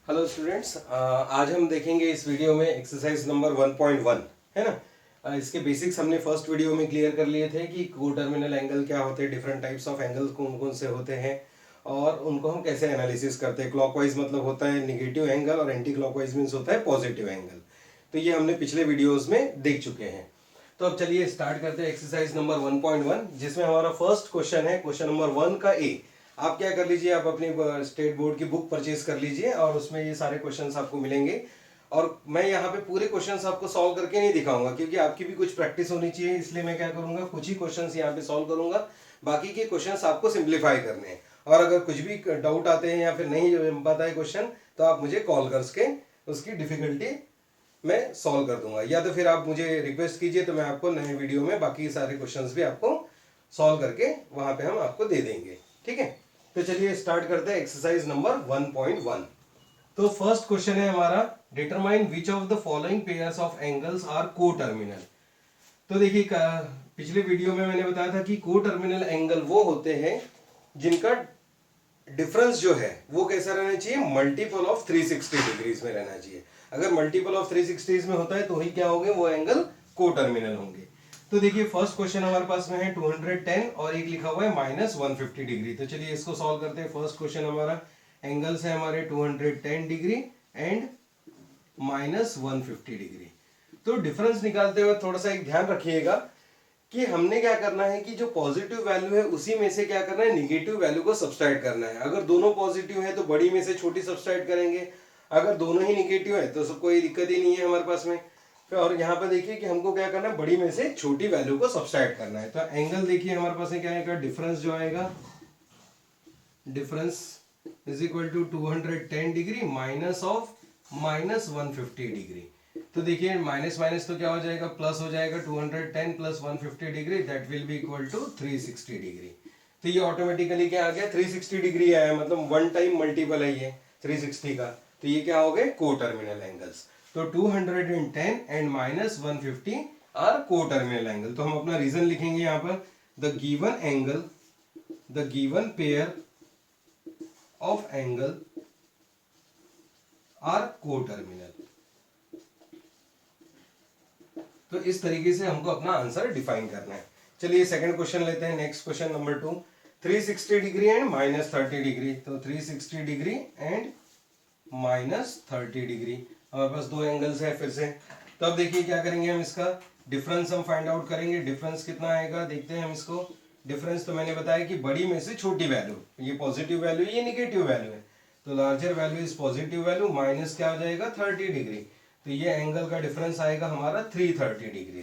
Hello students, आज हम देखेंगे इस वीडियो में एक्सरसाइज नंबर 1.1 है ना। इसके बेसिक्स हमने फर्स्ट वीडियो में क्लियर कर लिए थे कि को टर्मिनल एंगल क्या होते हैं, डिफरेंट टाइप्स ऑफ एंगल्स कौन कौन से होते हैं और उनको हम कैसे एनालिसिस करते हैं। क्लॉकवाइज मतलब होता है निगेटिव एंगल और एंटी क्लॉकवाइज मीन्स होता है पॉजिटिव एंगल। तो ये हमने पिछले वीडियोज में देख चुके हैं। तो अब चलिए स्टार्ट करते हैं एक्सरसाइज नंबर 1.1, जिसमें हमारा फर्स्ट क्वेश्चन है क्वेश्चन नंबर 1 का ए। आप क्या कर लीजिए, आप अपनी स्टेट बोर्ड की बुक परचेज कर लीजिए और उसमें ये सारे क्वेश्चंस आपको मिलेंगे। और मैं यहाँ पे पूरे क्वेश्चंस आपको सॉल्व करके नहीं दिखाऊंगा क्योंकि आपकी भी कुछ प्रैक्टिस होनी चाहिए, इसलिए मैं क्या करूंगा, कुछ ही क्वेश्चंस यहाँ पे सॉल्व करूंगा, बाकी के क्वेश्चंस आपको सिंप्लीफाई करने हैं। और अगर कुछ भी डाउट आते हैं या फिर नहीं पता है क्वेश्चन, तो आप मुझे कॉल करके उसकी डिफिकल्टी मैं सॉल्व कर दूंगा, या तो फिर आप मुझे रिक्वेस्ट कीजिए तो मैं आपको नए वीडियो में बाकी सारे क्वेश्चंस भी आपको सॉल्व करके वहां पे हम आपको दे देंगे। ठीक है, तो चलिए स्टार्ट करते हैं एक्सरसाइज नंबर 1.1। तो फर्स्ट क्वेश्चन है हमारा, determine which of the following pairs of angles are coterminal. तो देखिए पिछले वीडियो में मैंने बताया था कि को टर्मिनल एंगल वो होते हैं जिनका डिफरेंस जो है वो कैसा रहना चाहिए, मल्टीपल ऑफ 360 डिग्रीज में रहना चाहिए। अगर मल्टीपल ऑफ 360 में होता है तो ही क्या होंगे, वो एंगल को टर्मिनल होंगे। तो देखिए फर्स्ट क्वेश्चन हमारे पास में है 210 और एक लिखा हुआ है -150 डिग्री। तो चलिए इसको सॉल्व करते हैं। फर्स्ट क्वेश्चन हमारा एंगल्स है हमारे 210 डिग्री एंड -150 डिग्री। तो डिफरेंस निकालते हुए थोड़ा सा एक ध्यान रखिएगा कि हमने क्या करना है कि जो पॉजिटिव वैल्यू है उसी में से क्या करना है, निगेटिव वैल्यू को सब्सट्रैक्ट करना है। अगर दोनों पॉजिटिव है तो बड़ी में से छोटी सब्सट्रैक्ट करेंगे, अगर दोनों ही निगेटिव है तो कोई दिक्कत ही नहीं है हमारे पास में। और यहाँ पे देखिए कि हमको क्या करना है, बड़ी में से छोटी वैल्यू को सब्सट्रैक्ट करना है। तो एंगल देखिए हमारे पास में क्या आएगा, डिफरेंस जो आएगा, difference is equal to 210 degree minus of -150 degree. तो देखिए माइनस माइनस तो क्या हो जाएगा, प्लस हो जाएगा। 210 plus 150 degree that will be equal to 360 degree. तो ये ऑटोमेटिकली क्या आ गया, 360 डिग्री आया, मतलब वन टाइम मल्टीपल है ये 360 का। तो ये क्या हो गए, को टर्मिनल एंगल्स। तो 210 and -150 are coterminal angle. तो हम अपना रीजन लिखेंगे यहाँ पर, the given angle, the given pair of angle are coterminal. तो इस तरीके से हमको अपना आंसर डिफाइन करना है। चलिए सेकंड क्वेश्चन लेते हैं। Next question number 2, 360 degree and -30 degree. तो 360 डिग्री एंड -30 डिग्री, हमारे पास दो एंगल्स है फिर से। तो अब देखिए क्या करेंगे, हम इसका डिफरेंस हम फाइंड आउट करेंगे। डिफरेंस कितना आएगा देखते हैं हम इसको। डिफरेंस तो मैंने बताया कि बड़ी में से छोटी वैल्यू, ये पॉजिटिव वैल्यू ये निगेटिव वैल्यू है, तो larger value is positive value minus क्या हो जाएगा 30 डिग्री। तो ये एंगल का डिफरेंस आएगा हमारा 330 डिग्री।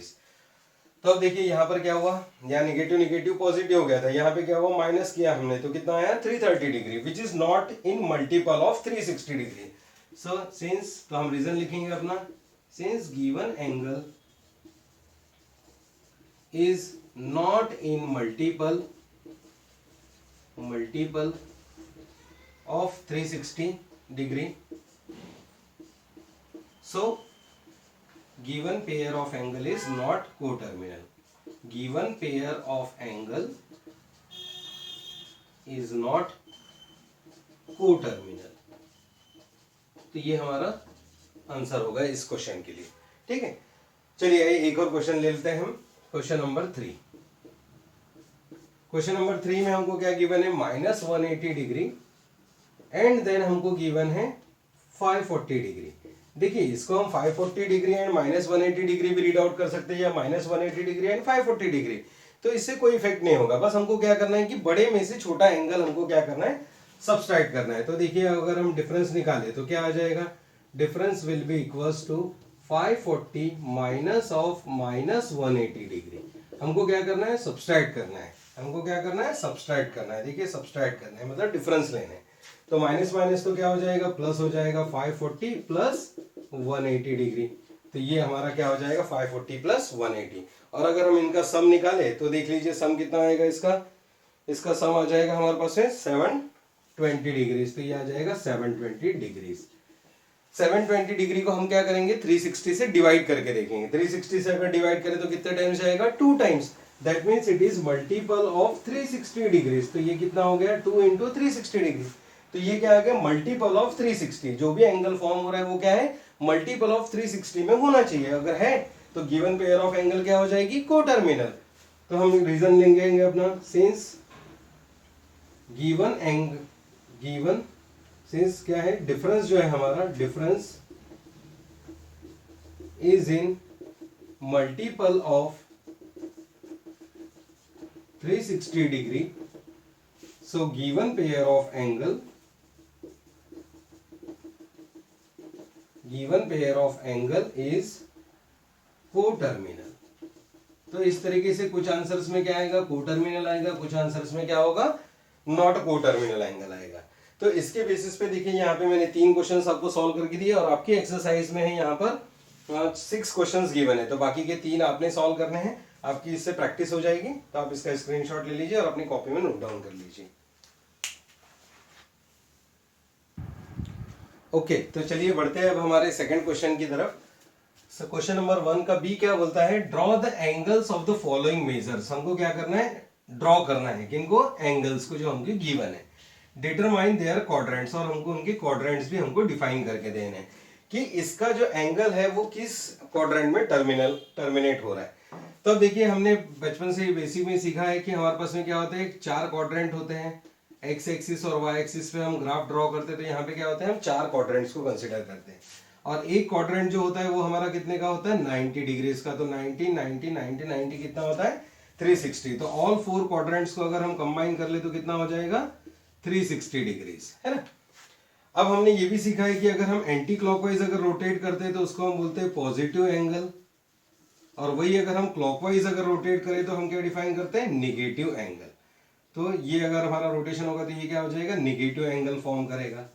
तो अब देखिए यहाँ पर क्या हुआ, यहाँ निगेटिव निगेटिव पॉजिटिव हो गया था, यहाँ पे क्या हुआ, माइनस किया हमने तो कितना आया 330 degree, which is not in multiple of 360 degree. So since, तो हम रीजन लिखेंगे अपना, since given angle is not in multiple of 360 degree, so given pair of angle is not coterminal. Given pair of angle is not coterminal. तो ये हमारा answer होगा इस question के लिए। ठीक है, चलिए एक और क्वेश्चन ले लेते हैं हम। Question number 3। क्वेश्चन नंबर 3 में हमको क्या गिवन है, -180 डिग्री एंड देन हमको गिवन है 540 डिग्री। देखिए इसको हम 540 डिग्री एंड -180 डिग्री भी रीड आउट कर सकते हैं, या -180 डिग्री एंड 540 डिग्री। तो इससे कोई इफेक्ट नहीं होगा, बस हमको क्या करना है कि बड़े में से छोटा एंगल हमको क्या करना है, सब्सट्रैक्ट करना है। तो देखिए अगर हम डिफरेंस निकाले तो क्या आ जाएगा, difference will be equals to 540 minus of -180 degree. हमको क्या करना है, सब्सट्रैक्ट करना है। हमको क्या करना है, सब्सट्रैक्ट करना है। देखिए सब्सट्रैक्ट करना है मतलब डिफरेंस लेना है। तो माइनस माइनस तो क्या हो जाएगा, प्लस हो जाएगा 540 प्लस 180 डिग्री। तो ये हमारा क्या हो जाएगा, 540 प्लस 180। और अगर हम इनका सम निकाले तो देख लीजिए सम कितना आएगा इसका सम आ जाएगा हमारे पास है 720 डिग्री। तो ये आ जाएगा 720 डिग्री। 720 डिग्री को हम क्या करेंगे, 360 से डिवाइड करके देखेंगे। 360 से अगर डिवाइड करें तो कितने टाइम्स आएगा, 2 times. That means it is multiple of 360 degree. तो ये कितना हो गया, 2 इंटू 360 डिग्री। तो ये क्या आ गया, मल्टीपल ऑफ 360। जो भी एंगल फॉर्म हो रहा है वो क्या है, मल्टीपल ऑफ 360 में होना चाहिए। अगर है तो गिवन पेयर ऑफ एंगल क्या हो जाएगी, कोटर्मिनल। तो हम रीजन लेंगे अपना, सिंस गिवन सिंस क्या है, डिफरेंस जो है हमारा, difference is in multiple of 360 degree, so given pair of angle is coterminal. तो इस तरीके से कुछ आंसर्स में क्या आएगा, कोटर्मिनल आएगा, कुछ आंसर्स में क्या होगा, नॉट कोटर्मिनल एंगल आएगा। तो इसके बेसिस पे देखिए यहाँ पे मैंने 3 क्वेश्चंस आपको सॉल्व करके दिए और आपकी एक्सरसाइज में है यहाँ पर 6 क्वेश्चंस गिवन है, तो बाकी के 3 आपने सॉल्व करने हैं। आपकी इससे प्रैक्टिस हो जाएगी, तो आप इसका स्क्रीनशॉट ले लीजिए और अपनी कॉपी में नोट डाउन कर लीजिए। ओके तो चलिए बढ़ते हैं अब हमारे सेकंड क्वेश्चन की तरफ। क्वेश्चन नंबर 1 का बी क्या बोलता है, draw the angles of the following measures. हमको क्या करना है, ड्रॉ करना है किनको, एंगल्स को जो हमको गिवन है। डिटरमाइन देयर क्वाड्रेंट्स, और हमको उनके क्वाड्रेंट्स भी हमको डिफाइन करके देने हैं कि इसका जो एंगल है वो किस क्वाड्रेंट में टर्मिनेट हो रहा है। तो अब देखिए हमने बचपन से बेसिक में सीखा है कि हमारे पास में क्या होता है, 4 क्वाड्रेंट होते हैं। एक्स एक्सिस और वाई एक्सिस पे हम ग्राफ ड्रॉ करते हैं, तो यहाँ पे क्या होता है, हम 4 क्वाड्रेंट्स को कंसिडर करते हैं। और एक क्वाड्रेंट जो होता है वो हमारा कितने का होता है, 90 डिग्रीज का। तो 90 90 90 90 कितना होता है, 360। तो ऑल 4 क्वाड्रेंट्स को अगर हम कंबाइन कर ले तो कितना हो जाएगा, 360 डिग्रीज, है ना। अब हमने ये भी सीखा है कि अगर हम एंटी क्लॉकवाइज अगर रोटेट करते हैं तो उसको हम बोलते हैं पॉजिटिव एंगल, और वही अगर हम क्लॉकवाइज अगर रोटेट करें तो हम क्या डिफाइन करते हैं, निगेटिव एंगल। तो ये अगर हमारा रोटेशन होगा तो ये क्या हो जाएगा, निगेटिव एंगल फॉर्म करेगा।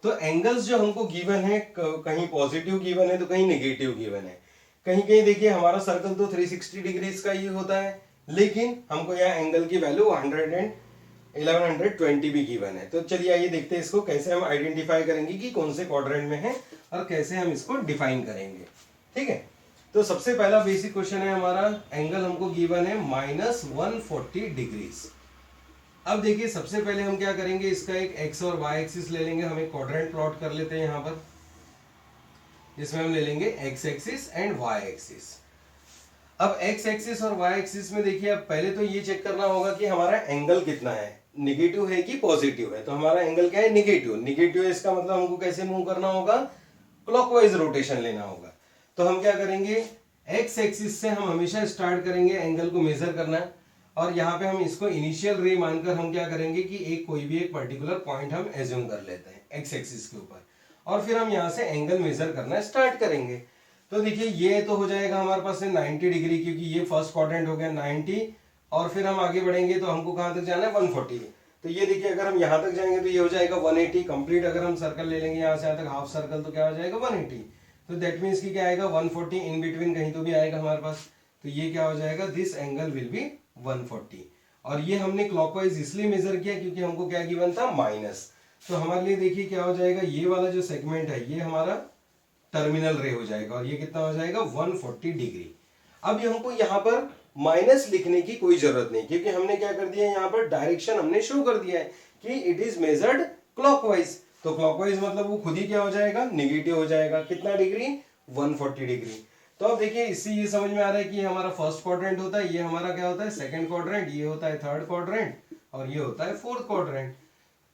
तो एंगल्स जो हमको गिवन है, कहीं पॉजिटिव गिवन है तो कहीं निगेटिव गिवन है। कहीं कहीं देखिए हमारा सर्कल तो 360 डिग्रीज का ही होता है, लेकिन हमको यहाँ एंगल की वैल्यू 1120 भी गिवन है। तो चलिए आइए देखते हैं इसको कैसे हम आइडेंटिफाई करेंगे कि कौन से क्वाड्रेंट में है और कैसे हम इसको डिफाइन करेंगे। ठीक है, तो सबसे पहला बेसिक क्वेश्चन है हमारा, एंगल हमको गिवन है -140 डिग्रीज। अब देखिए सबसे पहले हम क्या करेंगे, इसका एक एक्स और वाई एक्सिस ले लेंगे। हम एक क्वाड्रेंट प्लॉट कर लेते हैं यहाँ पर, जिसमें हम ले लेंगे X axis and Y axis. अब एक्स एक्सिस और वाई एक्सिस में देखिए, अब पहले तो ये चेक करना होगा कि हमारा एंगल कितना है, निगेटिव है कि पॉजिटिव है। तो हमारा एंगल क्या है, निगेटिव। निगेटिव है, इसका मतलब हमको कैसे मूव करना होगा, क्लॉकवाइज रोटेशन लेना होगा। तो हम क्या करेंगे, एक्स एक्सिस से हम हमेशा स्टार्ट करेंगे एंगल को मेजर करना है, और यहाँ पे हम इसको इनिशियल रे मानकर हम क्या करेंगे कि एक कोई भी एक पर्टिकुलर पॉइंट हम एज्यूम कर लेते हैं एक्स एक्सिस के ऊपर, और फिर हम यहाँ से एंगल मेजर करना स्टार्ट करेंगे। तो देखिए ये तो हो जाएगा हमारे पास से 90 डिग्री, क्योंकि ये फर्स्ट क्वाड्रेंट हो गया 90, और फिर हम आगे बढ़ेंगे तो हमको कहाँ तक जाना है, 140। तो ये देखिए अगर हम यहाँ तक जाएंगे तो ये हो जाएगा 180 कंप्लीट। अगर हम सर्कल ले लेंगे यहाँ से यहाँ तक हाफ सर्कल, तो क्या हो जाएगा 180। तो दैट मीन्स की क्या आएगा, 140 इन बिटवीन कहीं तो भी आएगा हमारे पास। तो ये क्या हो जाएगा, दिस एंगल विल बी 140। और ये हमने क्लॉकवाइज इसलिए मेजर किया क्योंकि हमको क्या गिवन था, माइनस। तो हमारे लिए देखिए क्या हो जाएगा, ये वाला जो सेगमेंट है ये हमारा टर्मिनल रे हो जाएगा, और ये कितना हो जाएगा 140 डिग्री। अब ये हमको यहाँ पर माइनस लिखने की कोई जरूरत नहीं, क्योंकि हमने क्या कर दिया, यहाँ पर डायरेक्शन हमने शो कर दिया है कि इट इज मेजर्ड क्लॉकवाइज। तो क्लॉकवाइज मतलब वो खुद ही क्या हो जाएगा, निगेटिव हो जाएगा। कितना डिग्री, 140 डिग्री। तो अब देखिए इससे ये समझ में आ रहा है कि ये हमारा फर्स्ट क्वाड्रेंट होता है, ये हमारा क्या होता है सेकंड क्वाड्रेंट, ये होता है थर्ड क्वाड्रेंट, और ये होता है फोर्थ क्वाड्रेंट।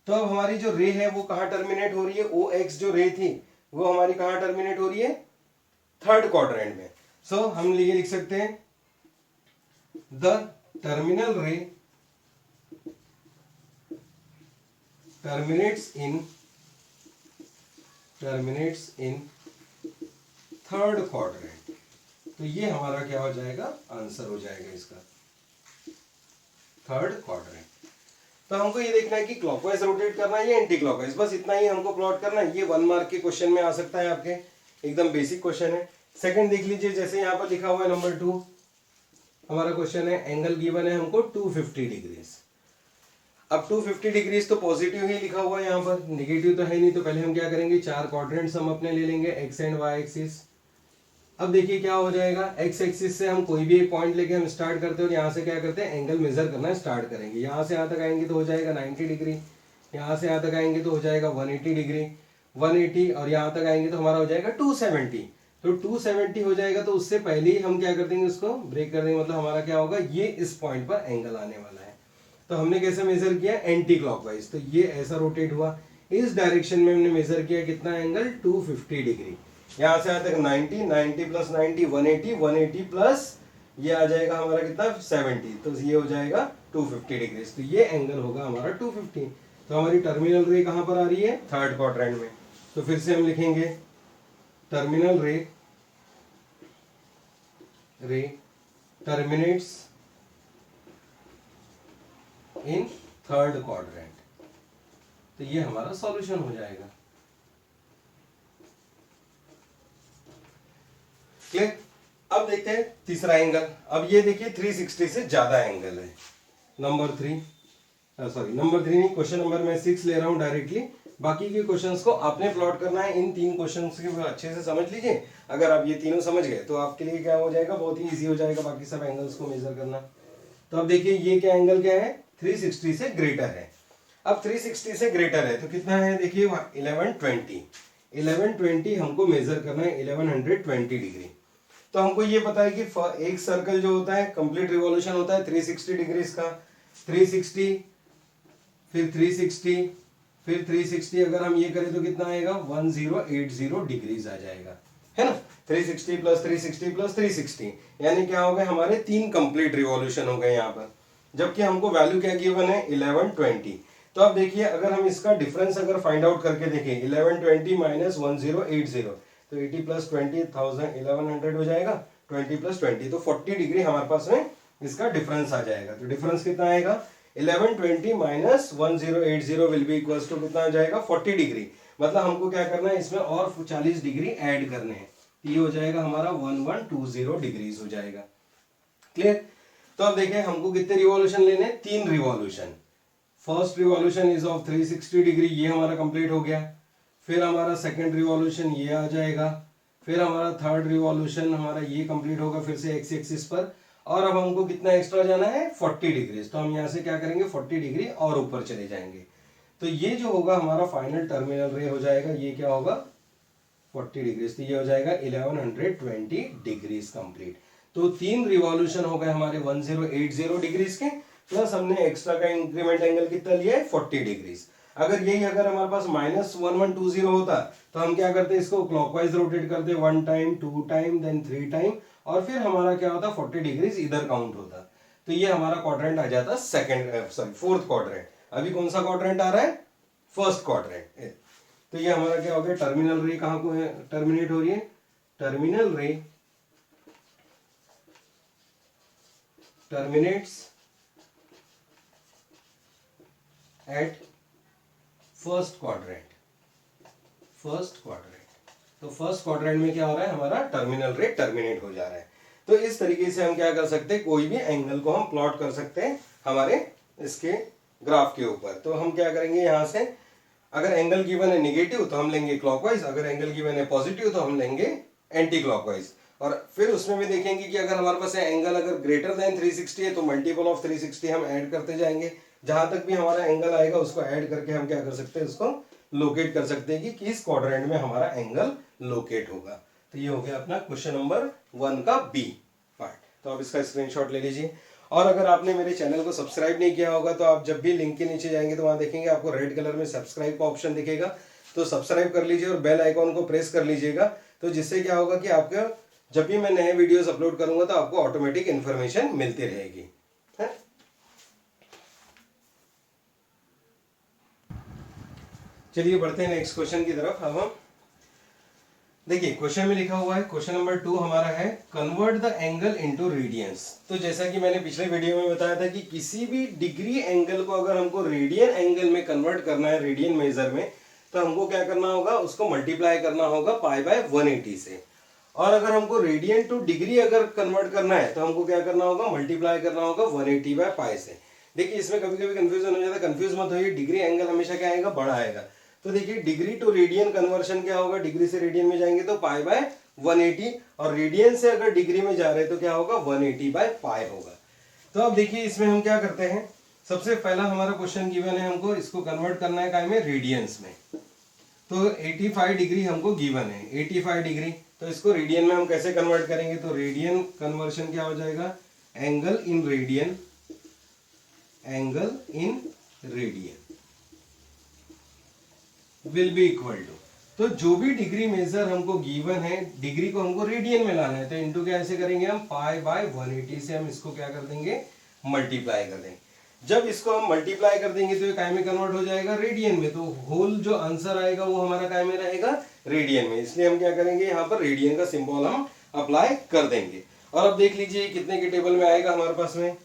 तो अब हमारी जो रे है वो कहाँ टर्मिनेट हो रही है, ओ एक्स जो रे थी वो हमारी कहाँ टर्मिनेट हो रही है, थर्ड क्वाड्रेंट में। सो हम ये लिख सकते हैं, द टर्मिनल रे टर्मिनेट्स इन थर्ड क्वाड्रेंट। तो ये हमारा क्या हो जाएगा, आंसर हो जाएगा इसका, थर्ड क्वाड्रेंट। तो हमको ये देखना है कि क्लॉकवाइज रोटेट करना है या एंटी क्लॉकवाइज, बस इतना ही हमको प्लॉट करना है। ये 1 मार्क के क्वेश्चन में आ सकता है आपके, एकदम बेसिक क्वेश्चन है। सेकंड देख लीजिए, जैसे यहाँ पर लिखा हुआ है नंबर 2, हमारा क्वेश्चन है एंगल गिवन है हमको 250 डिग्रीज। अब 250 डिग्रीज तो पॉजिटिव ही लिखा हुआ है यहाँ पर, निगेटिव तो है नहीं। तो पहले हम क्या करेंगे, 4 क्वाड्रेंट्स हम अपने ले लेंगे, एक्स एंड वाई एक्सिस। अब देखिए क्या हो जाएगा, एक्स एक्सिस से हम कोई भी एक पॉइंट लेके हम स्टार्ट करते हैं और यहाँ से क्या करते हैं, एंगल मेजर करना स्टार्ट करेंगे। यहाँ से यहाँ तक आएंगे तो हो जाएगा 90 डिग्री। यहाँ से यहाँ तक आएंगे तो हो जाएगा 180 डिग्री, 180, और यहाँ तक आएंगे तो हमारा हो जाएगा 270। तो 270 हो जाएगा, तो उससे पहले ही हम क्या कर देंगे, उसको ब्रेक कर देंगे, मतलब हमारा क्या होगा, ये इस पॉइंट पर एंगल आने वाला है। तो हमने कैसे मेजर किया, एंटी क्लॉकवाइज, तो ये ऐसा रोटेट हुआ, इस डायरेक्शन में हमने मेजर किया कितना एंगल, 250 डिग्री। यहाँ से यहाँ तक 90, 90 प्लस 90 180, 180 प्लस ये आ जाएगा हमारा कितना 70, तो ये हो जाएगा 250 डिग्री। तो ये एंगल होगा हमारा 250। तो हमारी टर्मिनल रे कहाँ पर आ रही है, थर्ड क्वाड्रेंट में। तो फिर से हम लिखेंगे टर्मिनल रे टर्मिनेट्स इन थर्ड क्वाड्रेंट। तो ये हमारा सॉल्यूशन हो जाएगा। क्लियर। अब देखते हैं तीसरा एंगल। अब ये देखिए 360 से ज्यादा एंगल है। नंबर 3 नहीं, क्वेश्चन नंबर मैं 6 ले रहा हूं डायरेक्टली। बाकी के क्वेश्चंस को आपने प्लॉट करना है। इन 3 क्वेश्चंस के अच्छे से समझ लीजिए। अगर आप ये तीनों समझ गए तो आपके लिए क्या हो जाएगा, बहुत ही इजी हो जाएगा बाकी सब एंगल्स को मेजर करना। तो अब देखिए ये क्या एंगल क्या है, 360 से ग्रेटर है। अब 360 से ग्रेटर है तो कितना है, देखिए 1120 हमको मेजर करना है, 1120 डिग्री। तो हमको ये पता है कि एक सर्कल जो होता है कंप्लीट रिवॉल्यूशन होता है 360 डिग्री का। 360 फिर 360 फिर 360, अगर हम ये करें तो कितना आएगा, 1080 डिग्रीज आ जाएगा, है ना। 360 प्लस 360 प्लस 360 यानी क्या हो गए, हमारे 3 कंप्लीट रिवॉल्यूशन हो गए यहाँ पर। जबकि हमको वैल्यू क्या गिवन है, 1120। तो अब देखिए अगर हम इसका डिफरेंस अगर फाइंड आउट करके देखें, 1120 माइनस 1080, तो 80 प्लस 20 1100 हो जाएगा, 20 प्लस 20 तो 40 डिग्री हमारे पास में इसका डिफरेंस आ जाएगा। तो डिफरेंस कितना आएगा, 1120 minus 1080 will be equals to कितना आ जाएगा, 40 डिग्री। मतलब हमको क्या करना है, इसमें और 40 डिग्री ऐड करने हैं। ये हो जाएगा हमारा 1120 डिग्रीज हो जाएगा। क्लियर। तो अब देखिए हमको कितने रिवॉल्यूशन लेने हैं, 3 revolution. First revolution is of 360 degree, ये हमारा कंप्लीट हो गया। फिर हमारा सेकंड रिवॉल्यूशन ये आ जाएगा। फिर हमारा थर्ड रिवॉल्यूशन हमारा ये कंप्लीट होगा फिर से एक्स एक्सिस पर। और अब हमको कितना एक्स्ट्रा जाना है, 40 डिग्री। तो हम यहाँ से क्या करेंगे, 40 डिग्री और ऊपर चले जाएंगे। तो ये जो होगा हमारा फाइनल टर्मिनल रे हो जाएगा, ये क्या होगा 40 डिग्री। तो ये हो जाएगा 1120 डिग्रीज कंप्लीट। तो 3 रिवॉल्यूशन हो गए हमारे 1080 डिग्रीज के, प्लस हमने एक्स्ट्रा का इंक्रीमेंट एंगल कितना लिया है, 40 डिग्रीज। अगर यही अगर हमारे पास माइनस 1120 होता तो हम क्या करते, इसको क्लॉकवाइज रोटेट करते, 1 टाइम 2 टाइम देन 3 टाइम, और फिर हमारा क्या होता, 40 डिग्रीज इधर काउंट होता। तो ये हमारा क्वाड्रेंट आ जाता फोर्थ क्वाड्रेंट। अभी कौन सा क्वाड्रेंट आ रहा है, फर्स्ट क्वाड्रेंट। तो ये हमारा क्या हो गया, टर्मिनल रे कहां को टर्मिनेट हो रही है, टर्मिनल रे टर्मिनेट्स एट फर्स्ट क्वाड्रेंट। तो फर्स्ट क्वाड्रेंट में क्या हो रहा है, हमारा टर्मिनल रे टर्मिनेट हो जा रहा है। तो इस तरीके से हम क्या कर सकते हैं, कोई भी एंगल को हम प्लॉट कर सकते हैं हमारे इसके ग्राफ के ऊपर। तो हम क्या करेंगे, यहां से अगर एंगल गिवन है नेगेटिव तो हम लेंगे क्लॉकवाइज, अगर एंगल गिवन है पॉजिटिव तो हम लेंगे एंटी क्लॉकवाइज। और फिर उसमें भी देखेंगे कि अगर हमारे पास एंगल अगर ग्रेटर देन 360 है तो मल्टीपल ऑफ 360 हम ऐड करते जाएंगे। जहां तक भी हमारा एंगल आएगा उसको ऐड करके हम क्या कर सकते हैं, उसको लोकेट कर सकते हैं कि किस क्वाड्रेंट में हमारा एंगल लोकेट होगा। तो ये हो गया अपना क्वेश्चन नंबर 1 का बी पार्ट। तो आप इसका स्क्रीनशॉट ले लीजिए। और अगर आपने मेरे चैनल को सब्सक्राइब नहीं किया होगा तो आप जब भी लिंक के नीचे जाएंगे तो वहां देखेंगे आपको रेड कलर में सब्सक्राइब का ऑप्शन दिखेगा, तो सब्सक्राइब कर लीजिए और बेल आइकॉन को प्रेस कर लीजिएगा। तो जिससे क्या होगा कि आपका जब भी मैं नए वीडियोस अपलोड करूंगा तो आपको ऑटोमेटिक इन्फॉर्मेशन मिलती रहेगी। चलिए बढ़ते हैं नेक्स्ट क्वेश्चन की तरफ। अब हम देखिए क्वेश्चन में लिखा हुआ है, क्वेश्चन नंबर 2 हमारा है convert the angle into radiance. तो जैसा कि मैंने पिछले वीडियो में बताया था कि किसी भी डिग्री एंगल को अगर हमको रेडियन एंगल में कन्वर्ट करना है, रेडियन मेजर में, तो हमको क्या करना होगा, उसको मल्टीप्लाई करना होगा पाई बाय 180 से। और अगर हमको रेडियन टू डिग्री अगर कन्वर्ट करना है तो हमको क्या करना होगा, मल्टीप्लाई करना होगा 180 बाय पाई से। देखिए इसमें कभी कभी कंफ्यूजन हो जाता है, कंफ्यूज मत होइए, डिग्री एंगल हमेशा क्या आएगा, बड़ा आएगा। तो देखिए डिग्री टू रेडियन कन्वर्शन क्या होगा, डिग्री से रेडियन में जाएंगे तो पाई बाय 180, और रेडियन से अगर डिग्री में जा रहे हैं तो क्या होगा, 180 बाय पाई होगा। तो अब देखिए इसमें हम क्या करते हैं, सबसे पहला हमारा क्वेश्चन गिवन है, हमको इसको कन्वर्ट करना है काय में, रेडियंस में। तो 85 डिग्री हमको गिवन है, 85 डिग्री। तो इसको रेडियन में हम कैसे कन्वर्ट करेंगे, तो रेडियन कन्वर्शन क्या हो जाएगा, angle in radian, angle in radian will be equal to, तो जो भी डिग्री मेजर हमको गिवन है, डिग्री को हमको रेडियन में लाना है, तो इनटू कैसे करेंगे हम, पाई बाय 180 से हम इसको क्या कर देंगे, मल्टीप्लाई कर देंगे। जब इसको हम मल्टीप्लाई कर देंगे तो ये काय में कन्वर्ट हो जाएगा, रेडियन में। तो होल जो आंसर आएगा वो हमारा काय में रहेगा, रेडियन में। इसलिए हम क्या करेंगे, यहाँ पर रेडियन का सिंबल हम अप्लाई कर देंगे। और अब देख लीजिए कितने के टेबल में आएगा हमारे पास में,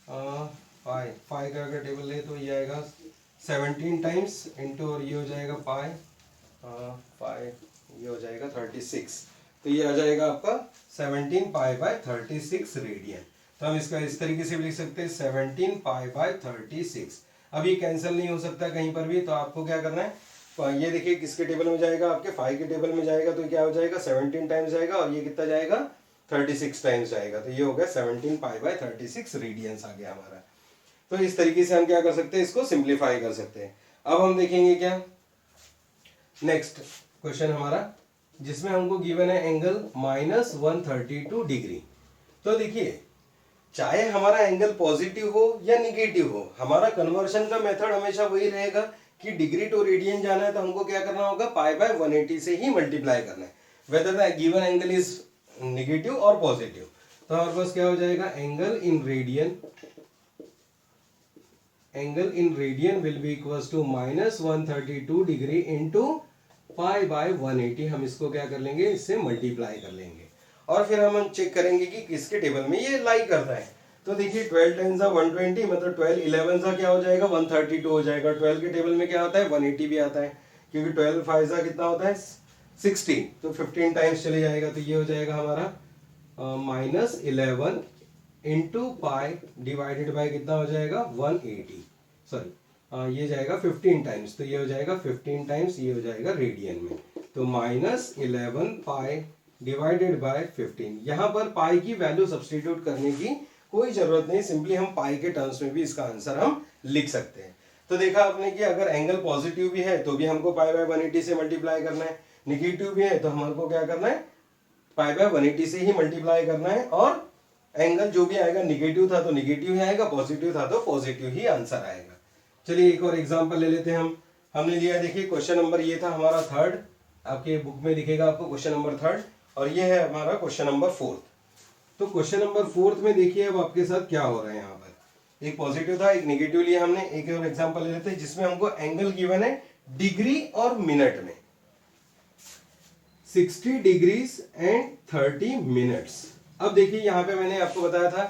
पाई का अगर टेबल ले तो ये आएगा 17 टाइम्स इंटू, और ये हो जाएगा पाई, ये हो जाएगा 36। तो ये आ जाएगा आपका 17 पाई बाय 36 रेडियन। तो हम इसका इस तरीके से भी लिख सकते हैं 17 पाई बाय 36। अब ये कैंसिल नहीं हो सकता कहीं पर भी, तो आपको क्या करना है, तो ये देखिए किसके टेबल में जाएगा, आपके 5 के टेबल में जाएगा। तो क्या हो जाएगा, 17 टाइम्स जाएगा, और ये कितना जाएगा, 36 टाइम्स जाएगा। तो ये हो गया 17 पाई बाय 36 रेडियंस आ गया हमारा। तो इस तरीके से हम क्या कर सकते हैं, इसको सिंप्लीफाई कर सकते हैं। अब हम देखेंगे क्या, नेक्स्ट क्वेश्चन हमारा, जिसमें हमको गिवन है एंगल -132 डिग्री। तो देखिए, चाहे हमारा एंगल पॉजिटिव हो या निगेटिव हो, हमारा कन्वर्शन का मेथड हमेशा वही रहेगा कि डिग्री टू रेडियन जाना है तो हमको क्या करना होगा, पाई बाय 180 से ही मल्टीप्लाई करना है, whether the given angle is negative और पॉजिटिव। तो हमारे पास क्या हो जाएगा, angle in radian, angle in radian will be equals to -132 degree into pi by 180। हम इसको क्या कर लेंगे, इससे मल्टीप्लाई कर लेंगे, और फिर हम चेक करेंगे कि किसके टेबल में ये लाई करता है। तो देखिए 12 टाइम्स 120, मतलब 12 11 क्या हो जाएगा, 132 हो जाएगा। 12 के टेबल में क्या आता है, 180 भी आता है, क्योंकि 12 5 कितना होता है, 60। तो 15 टाइम्स चले जाएगा। तो ये हो जाएगा हमारा -11 इंटू पाई डिवाइडेड बाय कितना हो जाएगा, 180, सॉरी ये जाएगा 15 टाइम्स। तो ये हो जाएगा 15 टाइम्स, ये हो जाएगा रेडियन में। तो -11 पाई डिवाइडेड बाय 15। यहाँ पर पाई की वैल्यू सब्स्टिट्यूट करने की कोई जरूरत नहीं, सिंपली हम पाई के टर्म्स में भी इसका आंसर हम लिख सकते हैं। तो देखा आपने कि अगर एंगल पॉजिटिव भी है तो भी हमको पाई बाय 180 से मल्टीप्लाई करना है, निगेटिव भी है तो हमको क्या करना है, पाई बाय 180 से ही मल्टीप्लाई करना है। और एंगल जो भी आएगा, निगेटिव था तो निगेटिव ही आएगा, पॉजिटिव था तो पॉजिटिव ही आंसर आएगा। चलिए एक और एग्जाम्पल ले लेते हैं हम। हमने लिया, देखिए क्वेश्चन नंबर ये था हमारा 3rd, आपके बुक में दिखेगा आपको क्वेश्चन नंबर 3rd, और ये है हमारा क्वेश्चन नंबर 4th। तो क्वेश्चन नंबर 4th में देखिए अब आपके साथ क्या हो रहा है, यहाँ पर एक पॉजिटिव था, एक निगेटिव लिया हमने। एक और एग्जांपल ले लेते हैं जिसमें हमको एंगल गिवन है डिग्री और मिनट में, 60 डिग्रीज एंड 30 मिनट्स। अब देखिए यहाँ पे मैंने आपको बताया था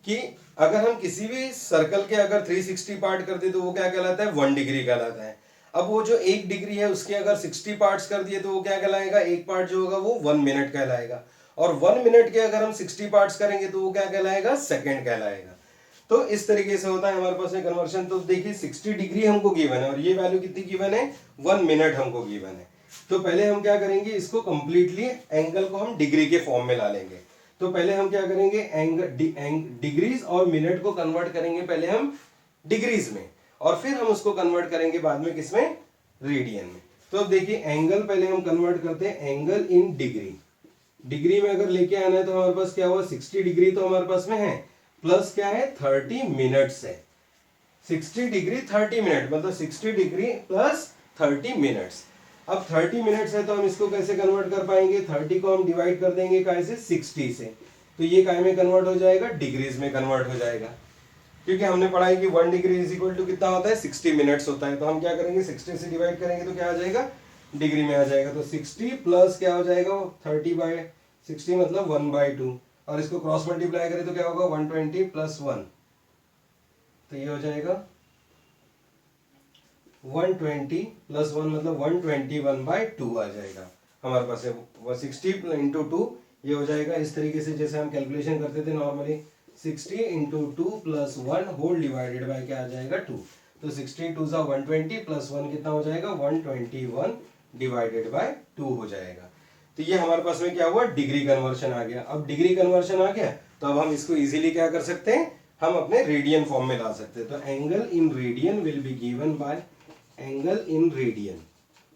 कि अगर हम किसी भी सर्कल के अगर 360 पार्ट कर दे तो वो क्या कहलाता है, 1 डिग्री कहलाता है। अब वो जो 1 डिग्री है उसके अगर 60 पार्ट्स कर दिए तो वो क्या कहलाएगा, एक पार्ट जो होगा वो 1 मिनट कहलाएगा। और 1 मिनट के अगर हम 60 पार्ट्स करेंगे तो वो क्या कहलाएगा, सेकंड कहलाएगा। तो इस तरीके से होता है हमारे पास में कन्वर्शन। तो देखिए 60 डिग्री हमको गिवन है और ये वैल्यू कितनी गिवन है, 1 मिनट हमको गिवन है। तो पहले हम क्या करेंगे, इसको कंप्लीटली एंगल को हम डिग्री के फॉर्म में ला लेंगे। तो पहले हम क्या करेंगे, डिग्रीज और मिनट को कन्वर्ट करेंगे पहले हम डिग्रीज में, और फिर हम उसको कन्वर्ट करेंगे बाद में किसमें, रेडियन में। तो अब देखिए एंगल पहले हम कन्वर्ट करते हैं एंगल इन डिग्री। डिग्री में अगर लेके आना है तो हमारे पास क्या हुआ, 60 डिग्री तो हमारे पास में है, प्लस क्या है 30 मिनट्स है। 60 डिग्री 30 मिनट मतलब 60 डिग्री प्लस 30 मिनट्स। अब 30 मिनट्स है तो हम इसको कैसे कन्वर्ट कर पाएंगे, 30 को हम डिवाइड कर देंगे काय से, 60 से। तो ये काय में कन्वर्ट हो जाएगा, डिग्रीज में कन्वर्ट हो जाएगा, क्योंकि हमने पढ़ा है कि 1 डिग्री इज इक्वल टू कितना होता है, 60 मिनट्स होता है। तो हम क्या करेंगे, 60 से डिवाइड करेंगे तो क्या आ जाएगा, डिग्री में आ जाएगा। तो 60 प्लस क्या हो जाएगा, 30/60 मतलब 1/2, और इसको क्रॉस मल्टीप्लाई करें तो क्या होगा, 120 प्लस 1, तो ये हो जाएगा 120 प्लस 1 मतलब 121/2 आ जाएगा हमारे पास है। 60 इंटू 2 ये हो जाएगा इस तरीके से जैसे हम कैलकुलेशन करते थे normally, 60 into 2 plus 1 whole divided by क्या आ जाएगा, 2। तो 60 2 सा 120 प्लस 1 कितना हो जाएगा, 121 डिवाइडेड बाय 2 हो जाएगा। तो ये हमारे पास में क्या हुआ, डिग्री कन्वर्शन आ गया। अब डिग्री कन्वर्शन आ गया तो अब हम इसको इजीली क्या कर सकते हैं, हम अपने रेडियन फॉर्म में ला सकते हैं। तो angle in radian will be given by angle in radian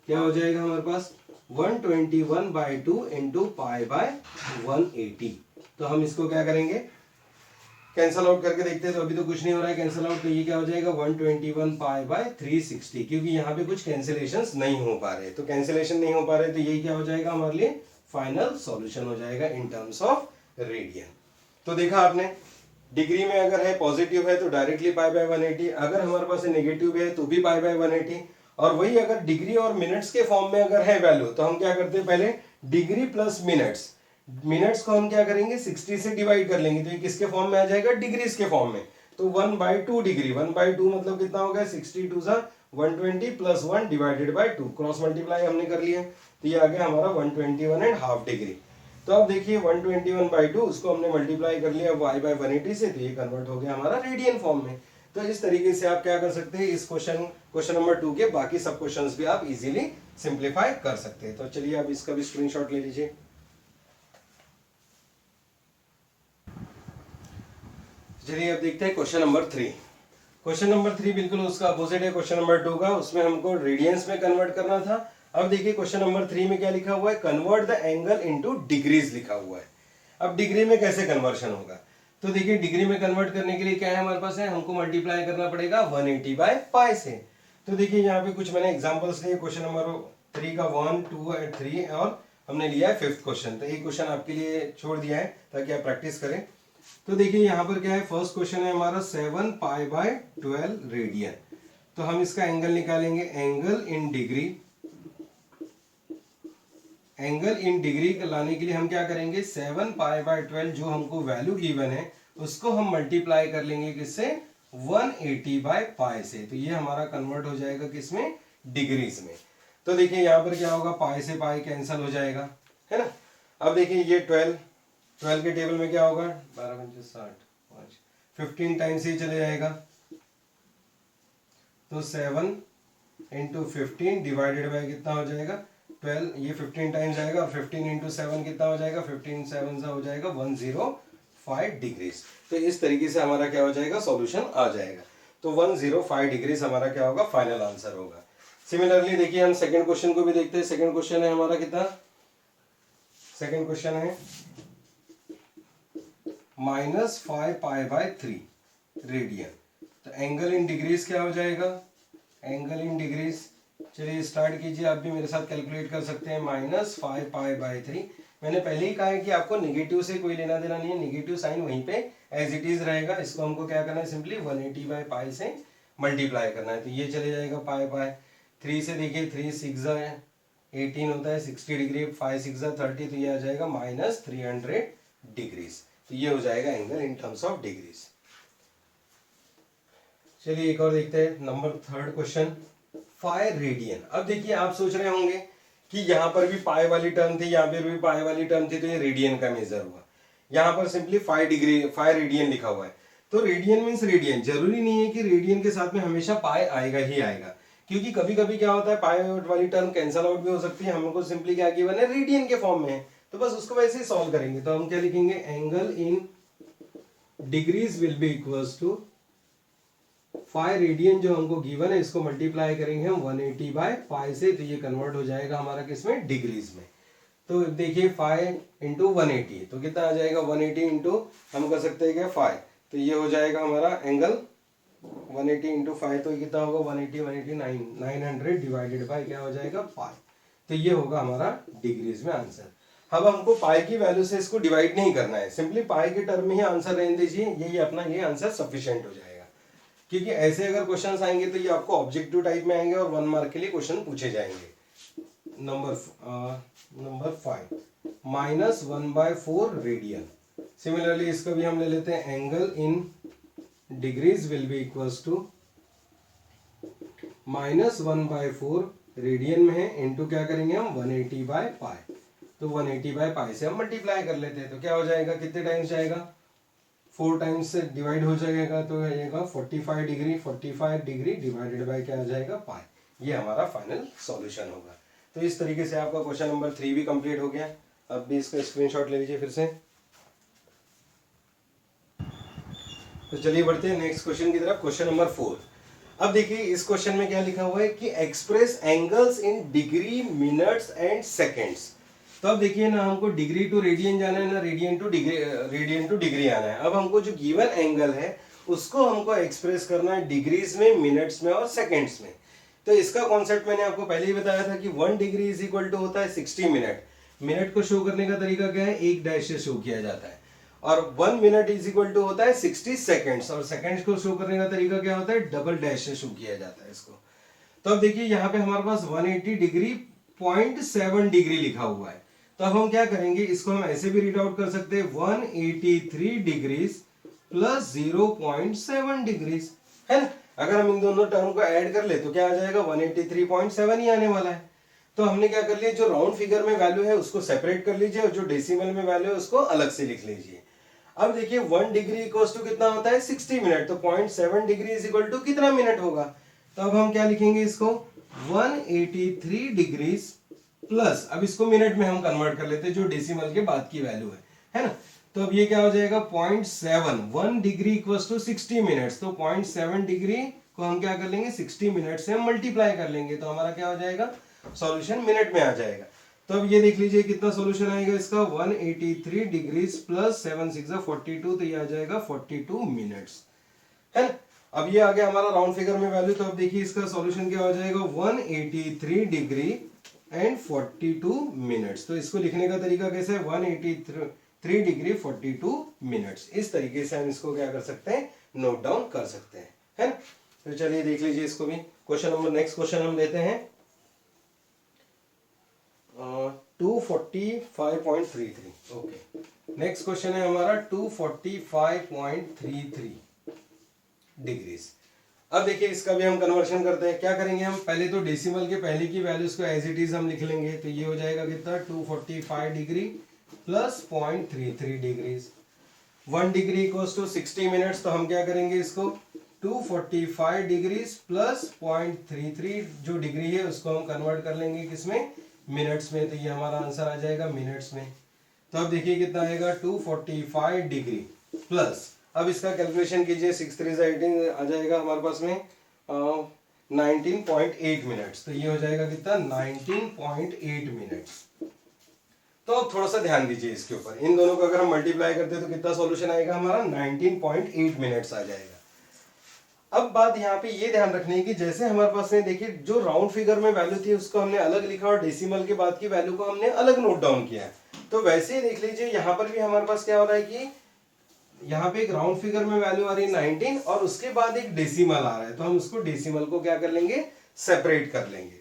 क्या हो जाएगा हमारे पास 121/2 इंटू पाई बाय 180। तो हम इसको क्या करेंगे, कैंसल आउट करके देखते हैं। तो अभी तो कुछ नहीं हो रहा है कैंसल आउट, तो ये क्या हो जाएगा 121 पाई बाय 360, क्योंकि यहाँ पे कुछ कैंसिलेशंस नहीं हो पा रहे। तो कैंसिलेशन नहीं हो पा रहे तो यही क्या हो जाएगा हमारे लिए फाइनल सॉल्यूशन हो जाएगा इन टर्म्स ऑफ रेडियन। तो देखा आपने, डिग्री में अगर है पॉजिटिव है तो डायरेक्टली पाई बाय 180, अगर हमारे पास नेगेटिव है तो भी पाई बाय 180, और वही अगर डिग्री और मिनट्स के फॉर्म में अगर है वैल्यू तो हम क्या करते हैं पहले डिग्री प्लस मिनट्स, मिनट्स को हम क्या करेंगे 60 से डिवाइड कर लेंगे, तो ये किसके फॉर्म में आ जाएगा डिग्रीज के फॉर्म में। तो 1/2 डिग्री, 1/2 मतलब कितना हो गया 62 सा 120 plus 1 divided by 2, cross multiply हमने कर लिया तो ये आ गया हमारा 121.5 डिग्री। तो अब देखिए 121/2 उसको हमने मल्टीप्लाई कर लिया y बाय 180 से, तो ये कन्वर्ट हो गया हमारा रेडियन फॉर्म में। तो इस तरीके से आप क्या कर सकते हैं, इस क्वेश्चन नंबर 2 के बाकी सब क्वेश्चंस भी आप इजीली सिंप्लीफाई कर सकते हैं। तो चलिए आप इसका भी स्क्रीनशॉट ले लीजिए। चलिए अब देखते हैं क्वेश्चन नंबर 3। क्वेश्चन नंबर 3 बिल्कुल उसका अपोजिट है क्वेश्चन नंबर 2 का, उसमें हमको रेडियंस में कन्वर्ट करना था। अब देखिए क्वेश्चन नंबर 3 में क्या लिखा हुआ है, convert the angle into degrees लिखा हुआ है। अब डिग्री में कैसे कन्वर्शन होगा, तो देखिए डिग्री में कन्वर्ट करने के लिए क्या है हमारे पास है, हमको मल्टीप्लाई करना पड़ेगा 180 बाय पाई से। तो देखिए यहाँ पे कुछ मैंने एग्जांपल्स लिए क्वेश्चन नंबर 3 का 1, 2 और 3, और हमने लिया है 5th क्वेश्चन। तो एक क्वेश्चन आपके लिए छोड़ दिया है ताकि आप प्रैक्टिस करें। तो देखिए यहाँ पर क्या है, फर्स्ट क्वेश्चन है हमारा 7 पाई बाय 12 रेडियन। तो हम इसका एंगल निकालेंगे, angle in degree, angle in degree लाने के लिए हम क्या करेंगे 7 पाई बाय 12 जो हमको वैल्यू गिवन है उसको हम मल्टीप्लाई कर लेंगे किससे 180 बाय पाई से। तो ये हमारा कन्वर्ट हो जाएगा किसमें डिग्रीज में। तो देखिए यहाँ पर क्या होगा, पाई से पाई कैंसल हो जाएगा, है ना। अब देखिए ये 12 के टेबल में क्या होगा 12 × 60 15 टाइम्स ही चले जाएगा। तो 7 × 15 डिवाइडेड बाय कितना हो जाएगा 12, ये 15 टाइम्स आएगा, और 15 × 7 कितना हो जाएगा 15 7 हो जाएगा 105 डिग्रीज। तो इस तरीके से हमारा क्या हो जाएगा सॉल्यूशन आ जाएगा। तो 105 डिग्रीज हमारा क्या होगा फाइनल आंसर होगा। सिमिलरली देखिए हम सेकंड क्वेश्चन को भी देखते हैं। सेकंड क्वेश्चन है हमारा कितना, सेकंड क्वेश्चन है -5 पाई बाय 3 रेडियन। तो एंगल इन डिग्रीज क्या हो जाएगा, एंगल इन डिग्रीज, चलिए स्टार्ट कीजिए, आप भी मेरे साथ कैलकुलेट कर सकते हैं। -5 पाई बाय 3, मैंने पहले ही कहा है कि आपको नेगेटिव से कोई लेना देना नहीं है, नेगेटिव साइन वहीं पे एज इट इज रहेगा। इसको हमको क्या करना है, सिंपली 180 बाय पाई से मल्टीप्लाई करना है। तो ये चले जाएगा पाई बाय 3 से, देखिए 3 6 18 होता है 60 डिग्री, 5 6 30, तो ये आ जाएगा -300 डिग्रीज। तो ये हो जाएगा angle in terms of degrees. चलिए एक और देखते हैं, number 3rd question, phi radian. अब देखिए आप सोच रहे होंगे कि यहाँ पर भी पाई वाली टर्म थी, यहाँ पर भी पाई वाली टर्म थी, तो ये रेडियन का मेजर हुआ। यहाँ पर सिंपली 5 डिग्री 5 रेडियन लिखा हुआ है। तो रेडियन मीन्स रेडियन, जरूरी नहीं है कि रेडियन के साथ में हमेशा पाई आएगा ही आएगा, क्योंकि कभी कभी क्या होता है पाई वाली टर्म कैंसल आउट भी हो सकती है। हमको सिंपली क्या गिवन है रेडियन के फॉर्म में है, तो बस उसको वैसे ही सॉल्व करेंगे। तो हम क्या लिखेंगे, angle in degrees will be equals to 5 radian जो हमको गिवन है, इसको मल्टीप्लाई करेंगे हम 180 बाय पाई से, तो ये कन्वर्ट हो जाएगा हमारा किसमें डिग्रीज में। तो देखिए 5 × 180 तो कितना आ जाएगा, 180 इंटू हम कर सकते हैं क्या 5, तो ये हो जाएगा हमारा एंगल 180 × 5, तो कितना होगा 180 900 डिवाइडेड बाय क्या हो जाएगा पाई। तो ये होगा हमारा डिग्रीज में आंसर। अब हमको पाई की वैल्यू से इसको डिवाइड नहीं करना है, सिंपली पाई के टर्म में ही आंसर रहने दीजिए, यही अपना ये आंसर सफिशिएंट हो जाएगा। क्योंकि ऐसे अगर क्वेश्चंस आएंगे तो ये आपको ऑब्जेक्टिव टाइप में आएंगे और 1 मार्क के लिए क्वेश्चन पूछे जाएंगे। Number 5 -1/4 radian. सिमिलरली इसका भी हम ले लेते हैं, angle in degrees will be equals to -1/4 radian में है, इनटू क्या करेंगे हम 180 बाय पाई। तो 180 बाय पाई से हम मल्टीप्लाई कर लेते हैं, तो क्या हो जाएगा, कितने टाइम्स जाएगा 4 टाइम्स से डिवाइड हो जाएगा, तो आएगा 45 डिग्री, 45 डिग्री डिवाइडेड बाय क्या आ जाएगा पाई। ये हमारा फाइनल सॉल्यूशन होगा। तो इस तरीके से आपका क्वेश्चन नंबर 3 भी कंप्लीट हो गया। अब भी इसका स्क्रीनशॉट ले लीजिए फिर से। तो चलिए बढ़ते हैं नेक्स्ट क्वेश्चन की तरफ, क्वेश्चन नंबर 4। अब देखिए इस क्वेश्चन में क्या लिखा हुआ है कि express angles in degree, minutes and seconds. तो अब देखिए ना, हमको डिग्री टू रेडियन जाना है ना, रेडियन टू डिग्री आना है। अब हमको जो गिवन एंगल है उसको हमको एक्सप्रेस करना है डिग्रीज में, मिनट्स में और सेकेंड्स में। तो इसका कॉन्सेप्ट मैंने आपको पहले ही बताया था कि 1 डिग्री इज इक्वल टू होता है 60 मिनट। मिनट को शो करने का तरीका क्या है, एक डैश से शो किया जाता है। और 1 मिनट इज इक्वल टू होता है 60 सेकेंड्स, और सेकेंड्स को शो करने का तरीका क्या होता है, डबल डैश से शो किया जाता है इसको। तो अब देखिए यहाँ पे हमारे पास 180 डिग्री 0.7 डिग्री लिखा हुआ है। तो अब हम क्या करेंगे, इसको हम ऐसे भी रीड आउट कर सकते हैं 183 डिग्रीज प्लस 0.7 डिग्रीज, है ना। अगर हम इन दोनों टर्म को ऐड कर ले तो क्या आ जाएगा, 183.7 ही आने वाला है। तो हमने क्या कर लिया, जो राउंड फिगर में वैल्यू है उसको सेपरेट कर लीजिए और जो डेसिमल में वैल्यू है उसको अलग से लिख लीजिए। अब देखिए 1 डिग्री इक्वल्स टू कितना होता है, 60 मिनट। तो 0.7 डिग्री इज इक्वल टू कितना मिनट होगा। तो अब हम क्या लिखेंगे इसको, 183 डिग्रीज प्लस, अब इसको मिनट में हम कन्वर्ट कर लेते हैं जो डेसिमल के बाद की वैल्यू है ना। तो अब ये क्या हो जाएगा 0.7, 1 डिग्री इक्वल्स टू 60 मिनट्स। तो 0.7 डिग्री को हम क्या कर लेंगे, 60 मिनट से हम मल्टीप्लाई कर लेंगे, तो हमारा क्या हो जाएगा, सॉल्यूशन मिनट में आ जाएगा। तो अब ये देख लीजिए कितना सॉल्यूशन आएगा इसका, 183 डिग्रीज प्लस 7 6 42, तो ये आ जाएगा 42 मिनट्स, है ना। अब ये आ गया हमारा राउंड फिगर में वैल्यू। तो अब देखिए इसका सॉल्यूशन क्या हो जाएगा, 183 डिग्री एंड 42 मिनट्स। तो इसको लिखने का तरीका कैसे है, 183 डिग्री 42 मिनट्स। इस तरीके से हम इसको क्या कर सकते हैं, नोट डाउन कर सकते हैं, है ना। तो चलिए देख लीजिए इसको भी। क्वेश्चन नंबर, नेक्स्ट क्वेश्चन हम लेते हैं 245.33। ओके, नेक्स्ट क्वेश्चन है हमारा 245.33 डिग्रीज। अब देखिए इसका भी हम कन्वर्शन करते हैं। क्या करेंगे हम, पहले तो डेसिमल के पहले की वैल्यूज को एज इट इज हम लिख लेंगे। तो ये हो जाएगा कितना, 245 degree plus 0.33 degrees. 1 degree equals to 60 minutes. तो हम क्या करेंगे इसको, 245 डिग्रीज प्लस 0.33 जो डिग्री है उसको हम कन्वर्ट कर लेंगे किसमें, मिनट्स में। तो ये हमारा आंसर आ जाएगा मिनट्स में। तो अब देखिए कितना आएगा, 245 डिग्री प्लस, अब इसका कैलकुलेशन कीजिए, 6 3 18 आ जाएगा हमारे पास में 19.8 मिनट्स। तो ये हो जाएगा कितना, 19.8 मिनट्स। तो अब थोड़ा सा ध्यान दीजिए इसके ऊपर, इन दोनों को अगर हम मल्टीप्लाई करते हैं तो कितना सॉल्यूशन आएगा हमारा, 19.8 मिनट्स आ जाएगा। अब बात यहाँ पे ये ध्यान रखने की, जैसे हमारे पास में देखिए जो राउंड फिगर में वैल्यू थी उसको हमने अलग लिखा और डेसिमल के बाद की वैल्यू को हमने अलग नोट डाउन किया है। तो वैसे ही देख लीजिए यहाँ पर भी हमारे पास क्या हो रहा है कि यहाँ पे एक राउंड फिगर में वैल्यू आ रही है 19 और उसके बाद एक डेसिमल आ रहा है। तो हम उसको डेसिमल को क्या कर लेंगे, सेपरेट कर लेंगे।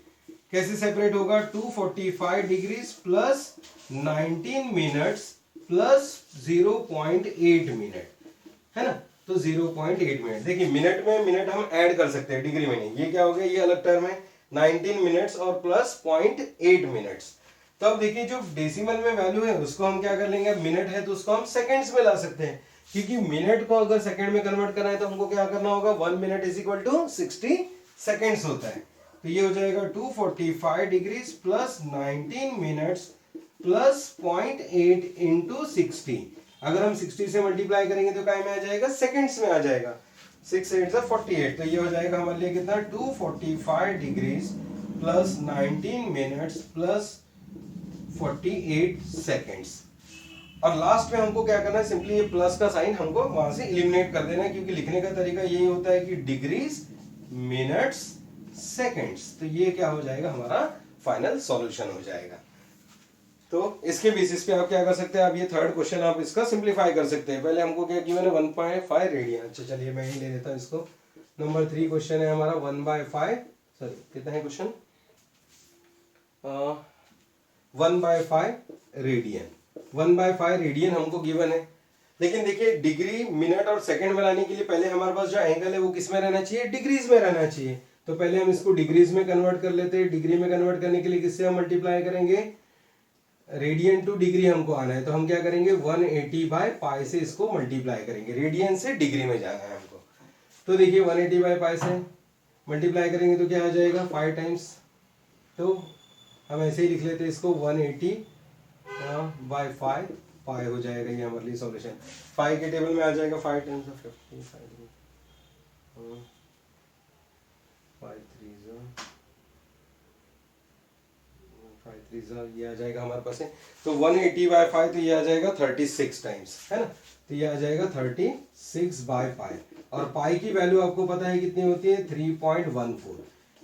कैसे सेपरेट होगा, 245 degrees plus 19 minutes plus 0.8 minute, है ना। तो 0.8 मिनट, देखिए मिनट में मिनट हम ऐड कर सकते हैं, डिग्री में नहीं। ये क्या हो गया, ये अलग टर्म है, 19 मिनट्स और प्लस 0.8 मिनट्स। तो अब देखिए जो डेसिमल में वैल्यू है उसको हम क्या कर लेंगे, मिनट है तो उसको हम सेकंड्स में ला सकते हैं, क्योंकि मिनट को अगर सेकंड में कन्वर्ट करना है तो हमको क्या करना होगा, 1 minute is equal to 60 seconds होता है। तो ये हो जाएगा 245 degrees plus 19 minutes plus 0.8 into 60। अगर हम 60 से मल्टीप्लाई करेंगे तो काय में आ जाएगा, सेकंड्स में आ जाएगा। 6 8 से 48, तो ये हो जाएगा हमारे लिए कितना, 245 degrees plus 19 minutes plus 48 seconds. और लास्ट में हमको क्या करना है, सिंपली ये प्लस का साइन हमको वहां से एलिमिनेट कर देना है, क्योंकि लिखने का तरीका यही होता है कि डिग्रीज, मिनट्स, सेकेंड्स। तो ये क्या हो जाएगा, हमारा फाइनल सॉल्यूशन हो जाएगा। तो इसके बेसिस पे आप क्या कर सकते हैं, आप ये थर्ड क्वेश्चन आप इसका सिंपलीफाई कर सकते हैं। पहले हमको क्या गिवन है, 1.5 रेडियन। अच्छा चलिए मैं ही ले लेता हूँ इसको। नंबर 3 क्वेश्चन है हमारा 1/5, सॉरी कितना है क्वेश्चन, 1/5 रेडियन। 1/5 रेडियन हमको गिवन है। लेकिन देखिए डिग्री, मिनट और सेकंड में लाने के लिए पहले हमारे पास जो एंगल है वो किस में रहना चाहिए, डिग्रीज में रहना चाहिए। तो पहले हम इसको डिग्रीज में कन्वर्ट कर लेते हैं। डिग्री में कन्वर्ट करने के लिए किससे हम मल्टीप्लाई करेंगे, रेडियन टू डिग्री हमको आना है। तो हम क्या करेंगे, 180/π से इसको मल्टीप्लाई करेंगे। रेडियन से डिग्री में जाना है हमको। तो देखिए 180/π से मल्टीप्लाई करेंगे तो क्या आ जाएगा, 5 टाइम्स। तो हम ऐसे ही लिख लेते हैं इसको 180/5 5 हो जाएगा ये हमारे लिए सॉल्यूशन। 5 के टेबल में आ जाएगा 5 टाइम्स 50, 5 3 ये आ जाएगा हमारे पास है। तो 180/5 तो ये आ जाएगा 36 टाइम्स, है ना। तो ये आ जाएगा 36/5 और पाई की वैल्यू आपको पता है कितनी होती है 3.14।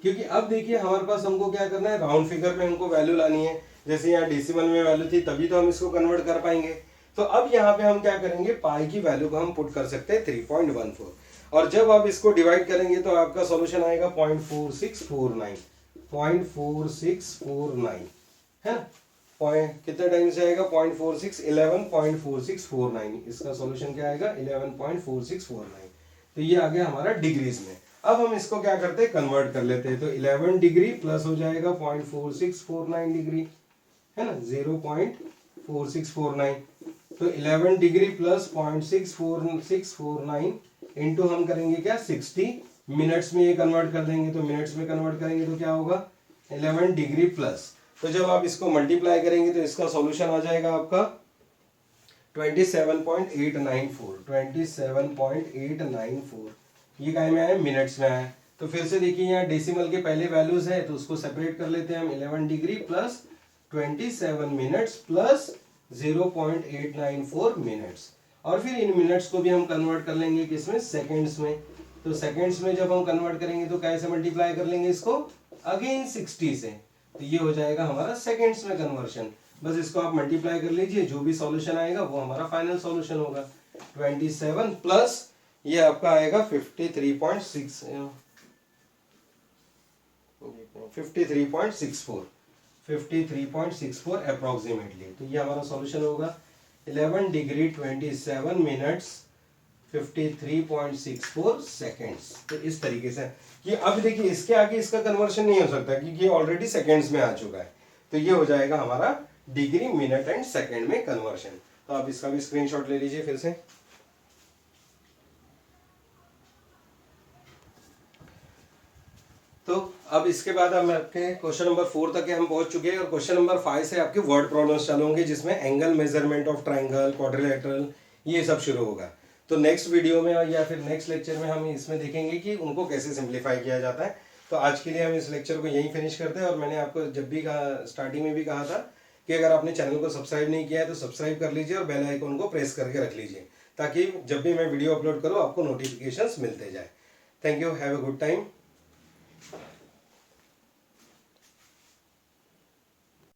क्योंकि अब देखिए हमारे पास हमको क्या करना है, राउंड फिगर में हमको वैल्यू लानी है। जैसे यहाँ डेसिमल में वैल्यू थी तभी तो हम इसको कन्वर्ट कर पाएंगे। तो अब यहाँ पे हम क्या करेंगे, पाई की वैल्यू को हम पुट कर सकते हैं 3.14 और जब आप इसको डिवाइड करेंगे तो आपका सॉल्यूशन आएगा 0.4649, 0.4649, है ना। पॉइंट कितने टाइम से आएगा 0.46, 11.4649। इसका सॉल्यूशन क्या आएगा 11.4649। तो ये आ गया हमारा डिग्रीज में। अब हम इसको क्या करते हैं, कन्वर्ट कर लेते हैं। तो 11 डिग्री प्लस हो जाएगा 0.4649 डिग्री, है ना, 0.4649। तो 11 डिग्री प्लस 0.64649 इंटू हम करेंगे क्या 60 मिनट्स में ये कन्वर्ट कर देंगे। तो मिनट्स में कन्वर्ट करेंगे तो क्या होगा 11 डिग्री प्लस। तो जब आप इसको मल्टीप्लाई करेंगे तो इसका सॉल्यूशन आ जाएगा आपका 27.894, 27.894। ये काय में आया, मिनट्स में आया। तो फिर से देखिए यहाँ डेसिमल के पहले वैल्यूज है तो उसको सेपरेट कर लेते हैं हम। 11 degree plus 27 minutes plus 0.894 minutes. और फिर इन मिनट्स को भी हम कन्वर्ट कर लेंगे किसमें, सेकेंड्स में। तो सेकेंड्स में जब हम कन्वर्ट करेंगे तो कैसे मल्टीप्लाई कर लेंगे इसको, अगेन 60 से। तो ये हो जाएगा हमारा सेकेंड्स में कन्वर्शन। बस इसको आप मल्टीप्लाई कर लीजिए, जो भी सॉल्यूशन आएगा वो हमारा फाइनल सॉल्यूशन होगा। 27 प्लस ये आपका आएगा 53.64 अप्रोक्सीमेटली। तो ये हमारा सॉल्यूशन होगा 11 डिग्री 27 मिनट्स 53.64 सेकेंड्स। तो इस तरीके से ये अब देखिए इसके आगे इसका कन्वर्शन नहीं हो सकता क्योंकि ये ऑलरेडी सेकेंड्स में आ चुका है। तो ये हो जाएगा हमारा डिग्री मिनट एंड सेकेंड में कन्वर्शन। तो आप इसका भी स्क्रीनशॉट ले लीजिए फिर से। तो अब इसके बाद हम आपके क्वेश्चन नंबर 4 तक हम पहुंच चुके हैं और क्वेश्चन नंबर 5 से आपके वर्ड प्रॉब्लम्स चालू होंगे जिसमें angle measurement of triangle, quadrilateral, ये सब शुरू होगा। तो नेक्स्ट वीडियो में या फिर नेक्स्ट लेक्चर में हम इसमें देखेंगे कि उनको कैसे सिंप्लीफाई किया जाता है। तो आज के लिए हम इस लेक्चर को यहीं फिनिश करते हैं। और मैंने आपको जब भी कहा, स्टार्टिंग में भी कहा था कि अगर आपने चैनल को सब्सक्राइब नहीं किया है तो सब्सक्राइब कर लीजिए और बेल आइकन को प्रेस करके रख लीजिए ताकि जब भी मैं वीडियो अपलोड करूँ आपको नोटिफिकेशंस मिलते जाए। Thank you, have a good time.